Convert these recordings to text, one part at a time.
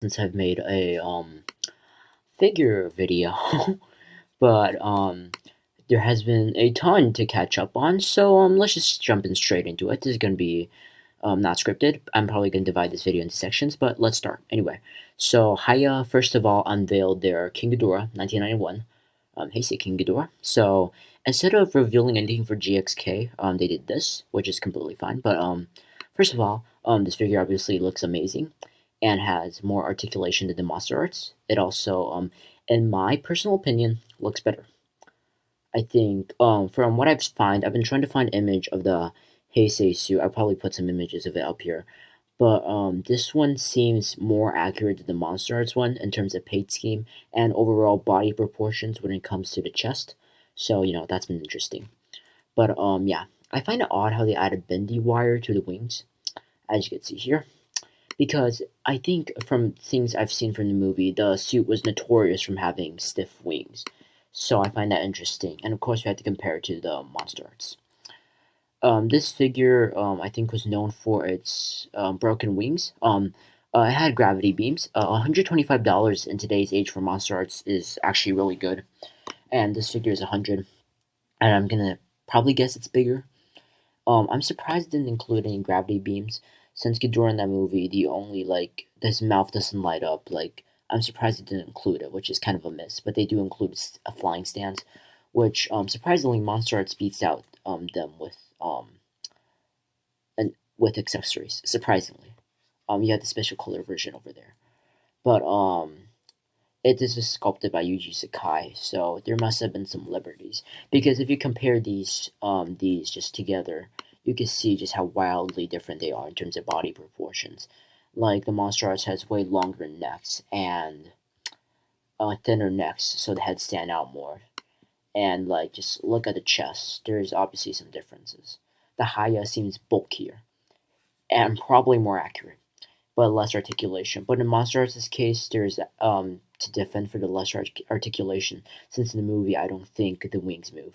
since I've made a figure video, but there has been a ton to catch up on. So let's just jump in straight into it. This is gonna be not scripted. I'm probably gonna divide this video into sections, but let's start anyway. So Hiya first of all unveiled their King Ghidorah 1991. Hey, say King Ghidorah. So instead of revealing anything for GXK, they did this, which is completely fine. But first of all, this figure obviously looks amazing and has more articulation than the Monsterarts. It also, in my personal opinion, looks better. I think, from what I've been trying to find image of the Heisei suit. I'll probably put some images of it up here. But this one seems more accurate than the Monsterarts one in terms of paint scheme and overall body proportions when it comes to the chest. So, that's been interesting. But yeah, I find it odd how they added bendy wire to the wings, as you can see here. Because I think from things I've seen from the movie, the suit was notorious from having stiff wings. So I find that interesting. And of course, we had to compare it to the Monsterarts. This figure, I think, was known for its broken wings. It had gravity beams. $125 in today's age for Monsterarts is actually really good. And this figure is 100, and I'm gonna probably guess it's bigger. I'm surprised it didn't include any gravity beams. Since Ghidorah in that movie, the only his mouth doesn't light up. I'm surprised it didn't include it, which is kind of a miss. But they do include a flying stance, which surprisingly Monsterarts beats out them with accessories. Surprisingly, you have the special color version over there, but it is sculpted by Yuji Sakai, so there must have been some liberties. Because if you compare these just together, you can see just how wildly different they are in terms of body proportions. Like the Monsterarts has way longer necks and thinner necks, so the heads stand out more. And just look at the chest. There's obviously some differences. The Hiya seems bulkier and probably more accurate, but less articulation. But in Monsterarts' case, there's to defend for the less articulation, since in the movie I don't think the wings move.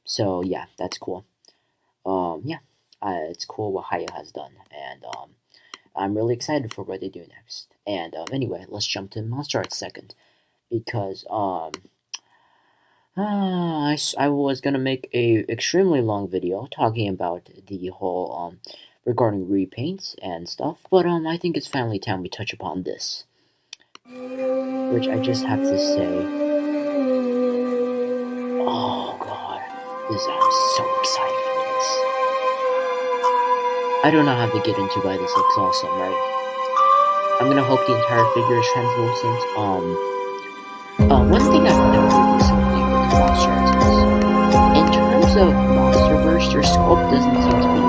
So yeah, that's cool. Yeah, it's cool what Hiya has done, and I'm really excited for what they do next. And anyway, let's jump to Monsterarts second, because I was gonna make a extremely long video talking about the whole regarding repaints and stuff, but I think it's finally time we touch upon this, which I just have to say, oh god, I'm so excited for this. I don't know how to get into why this looks awesome, right? I'm gonna hope the entire figure is translucent. One thing I've noticed recently with Monsterarts is, in terms of Monsterverse, their sculpt doesn't seem to be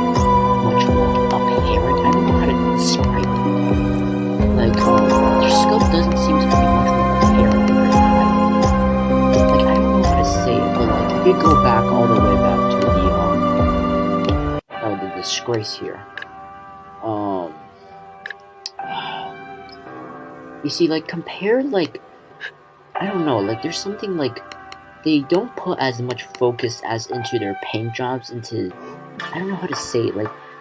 much more apparent. I don't know how to describe it. Their sculpt doesn't seem to be much more apparent compared to Hiya. I don't know how to say it, but if you go back all the way back to the disgrace here, you see, compared, I don't know, there's something they don't put as much focus as into their paint jobs, I don't know how to say it,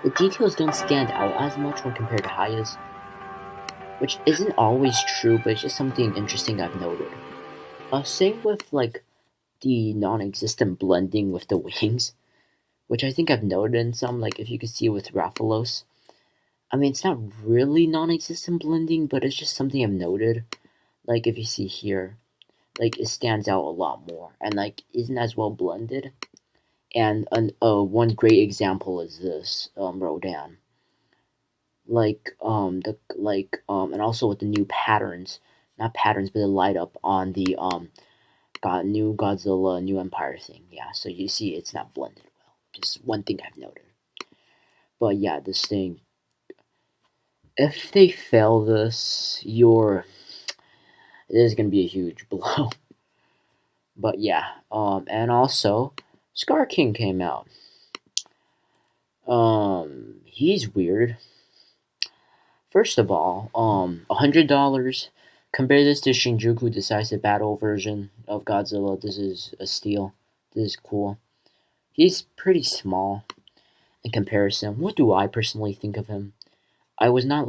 the details don't stand out as much when compared to Hiya's, which isn't always true, but it's just something interesting I've noted. Same with, the non-existent blending with the wings, which I think I've noted in some, if you can see with Raphalos. I mean, it's not really non-existent blending, but it's just something I've noted. If you see here, it stands out a lot more, and isn't as well blended. And one great example is this Rodan. And also with the new patterns, not patterns, but the light up on the new Godzilla, new Empire thing. Yeah, so you see, it's not blended well. Just one thing I've noted. But yeah, this thing. If they fail this, it is gonna be a huge blow. But yeah, and also, Skar King came out. He's weird. First of all, $100. Compare this to Shinjuku Decisive Battle version of Godzilla. This is a steal. This is cool. He's pretty small in comparison. What do I personally think of him? I was not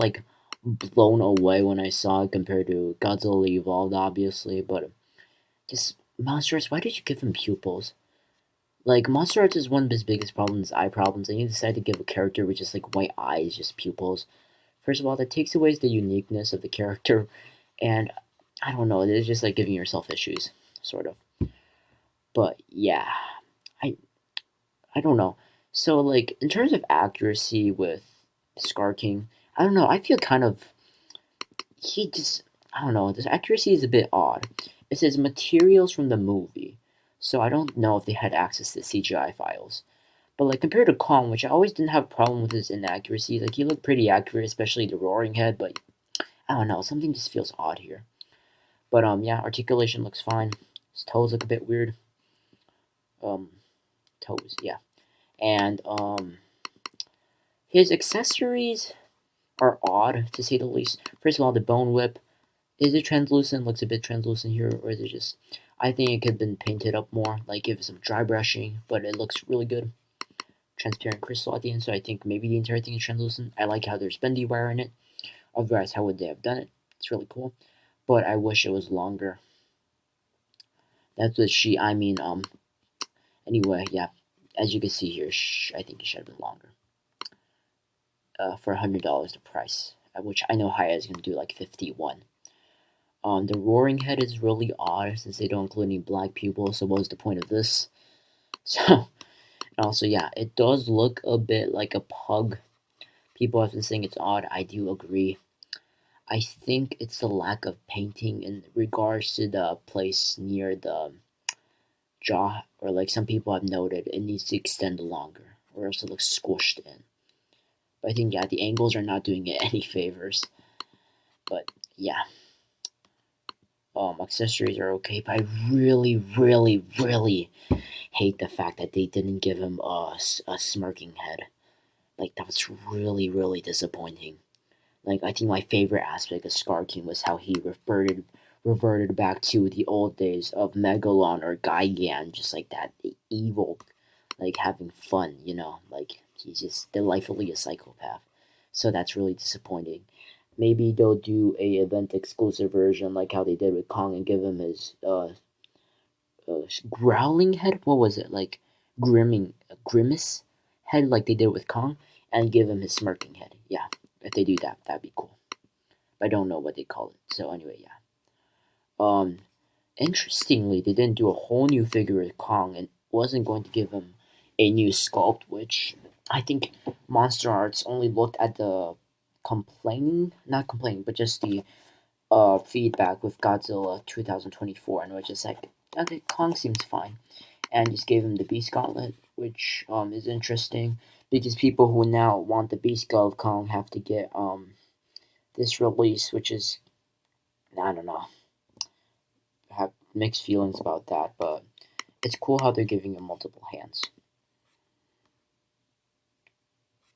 blown away when I saw it compared to Godzilla Evolved, obviously. But just Monsterarts, why did you give him pupils? Like Monsterarts is one of his biggest problems, eye problems, and you decide to give a character with just like white eyes, just pupils. First of all, that takes away the uniqueness of the character, and I don't know, it's just like giving yourself issues, sort of. But yeah, I I don't know. So like in terms of accuracy with Scar King, I don't know. I feel kind of he just I don't know. This accuracy is a bit odd. It says materials from the movie, so I don't know if they had access to CGI files. But like compared to Kong, which I always didn't have a problem with his inaccuracy, like he looked pretty accurate, especially the roaring head. But I don't know, something just feels odd here. But yeah, articulation looks fine. His toes look a bit weird. Um, toes, yeah, and his accessories are odd to say the least. First of all, the bone whip. Is it translucent? Looks a bit translucent here, or is it just? I think it could have been painted up more, like give it some dry brushing, but it looks really good. Transparent crystal at the end, so I think maybe the entire thing is translucent. I like how there's bendy wire in it. Otherwise, how would they have done it? It's really cool, but I wish it was longer. That's what I mean, anyway, yeah, as you can see here, I think it should have been longer. For $100 the price, which I know Hiya is going to do like 51. The roaring head is really odd since they don't include any black pupils, so what's the point of this? So, and also, yeah, it does look a bit like a pug. People have been saying it's odd. I do agree. I think it's the lack of painting in regards to the place near the jaw, or like some people have noted, it needs to extend longer, or else it looks squished in. But I think, yeah, the angles are not doing it any favors. But yeah, accessories are okay, but I really, really, really hate the fact that they didn't give him a smirking head. Like that was really, really disappointing. Like I think my favorite aspect of Skar King was how he reverted back to the old days of Megalon or Gigan, just like that evil, like having fun, like he's just delightfully a psychopath. So that's really disappointing. Maybe they'll do a event exclusive version like how they did with Kong and give him his growling head. What was it like? Grimace head like they did with Kong, and give him his smirking head. Yeah, if they do that, that'd be cool. I don't know what they call it. So anyway, yeah. Um, Interestingly, they didn't do a whole new figure of Kong and wasn't going to give him a new sculpt, which I think Monsterarts only looked at the not complaining, but just the feedback with Godzilla 2024, and was just like, okay, Kong seems fine, and just gave him the Beast Gauntlet, which is interesting because people who now want the Beast Gauntlet of Kong have to get this release, which is I don't know, have mixed feelings about that, but it's cool how they're giving him multiple hands.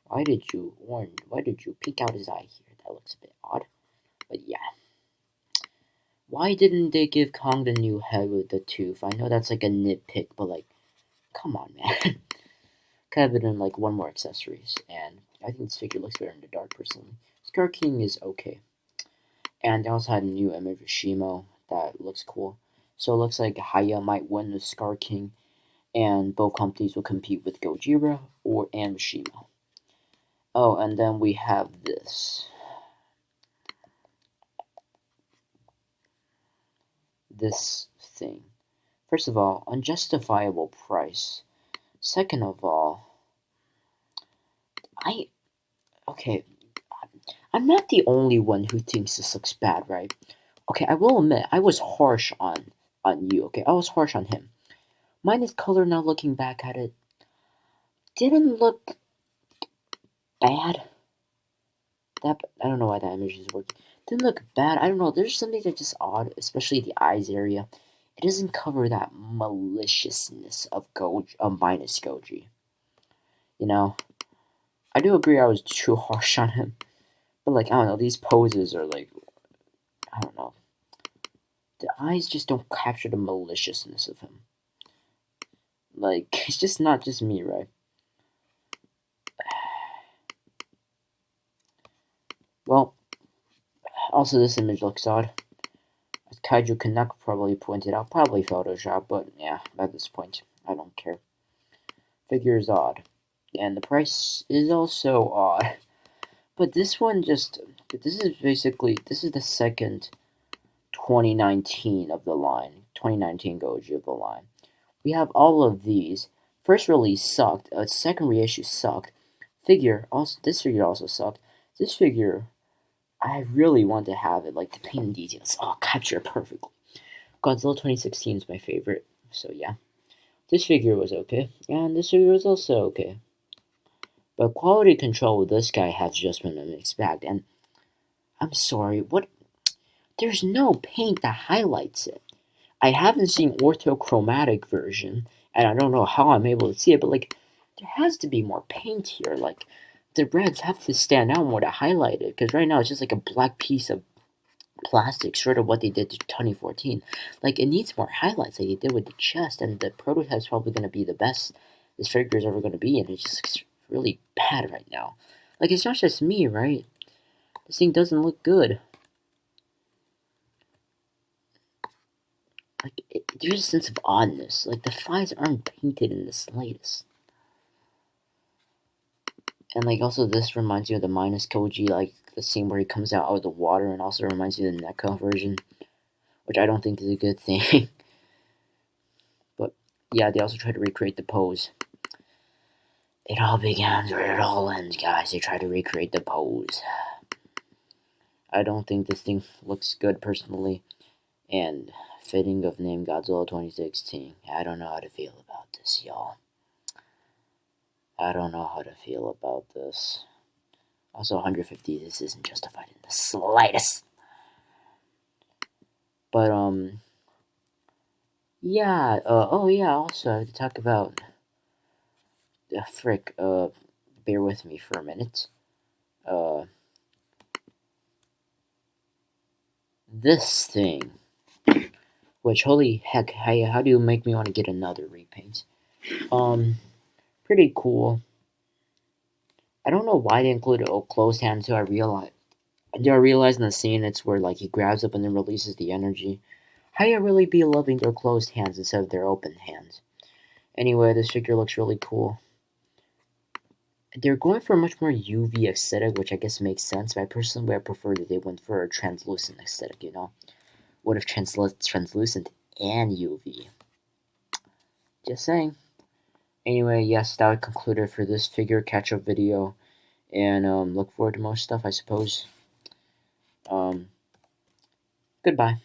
Why did you peek out his eye here? That looks a bit odd, but yeah. Why didn't they give Kong the new head with the tooth? I know that's like a nitpick, but like, come on, man. Could have been like one more accessories, and I think this figure looks better in the dark personally. Skar King is okay. And they also had a new image of Shimo that looks cool. So it looks like Hiya might win the Skar King, and both companies will compete with Gojira and Shimo. Oh, and then we have this. This thing. First of all, unjustifiable price. Second of all, okay, I'm not the only one who thinks this looks bad, right? Okay, I will admit I was harsh on you. Okay, I was harsh on him. Minus color. Now looking back at it, didn't look bad. That I don't know why that image is working. Didn't look bad. I don't know. There's something that's just odd, especially the eyes area. It doesn't cover that maliciousness of minus Goji. You know, I do agree I was too harsh on him, but like I don't know, these poses are like I don't know. The eyes just don't capture the maliciousness of him. Like it's just not just me, right? Well, Also, this image looks odd. As Kaiju Canuck probably pointed out, probably Photoshop, but yeah, at this point, I don't care. Figure is odd. And the price is also odd. But this one this is the second 2019 of the line. 2019 Goji of the line. We have all of these. First release sucked. Second reissue sucked. This figure also sucked. This figure, I really want to have it. Like the paint and details, capture it perfectly. Godzilla 2016 is my favorite. So yeah, this figure was okay, and this figure was also okay. But quality control with this guy has just been a mixed bag. And I'm sorry, what? There's no paint that highlights it. I haven't seen orthochromatic version, and I don't know how I'm able to see it, but like, there has to be more paint here. Like, the reds have to stand out more to highlight it, because right now it's just like a black piece of plastic, sort of what they did to 2014. Like, it needs more highlights like they did with the chest, and the prototype's probably going to be the best this figure is ever going to be, and it just looks really bad right now. Like, it's not just me, right? This thing doesn't look good. Like, there's a sense of oddness. Like, the thighs aren't painted in the slightest. And, like, also this reminds you of the Minus Koji, like, the scene where he comes out of the water, and also reminds you of the NECA version, which I don't think is a good thing. But, yeah, they also try to recreate the pose. It all begins where it all ends, guys. They try to recreate the pose. I don't think this thing looks good, personally. And fitting of name Godzilla 2016. I don't know how to feel about this, y'all. I don't know how to feel about this. Also, 150, this isn't justified in the slightest. But, yeah, oh yeah, also, I have to talk about, bear with me for a minute. This thing, which, holy heck, how do you make me want to get another repaint? Pretty cool. I don't know why they included a closed hand until I realized in the scene it's where like he grabs up and then releases the energy. How do you really be loving their closed hands instead of their open hands? Anyway, this figure looks really cool. They're going for a much more UV aesthetic, which I guess makes sense, but I personally would have preferred that they went for a translucent aesthetic, you know? What if translucent and UV? Just saying. Anyway, yes, that would conclude it for this figure catch-up video. And look forward to more stuff, I suppose. Goodbye.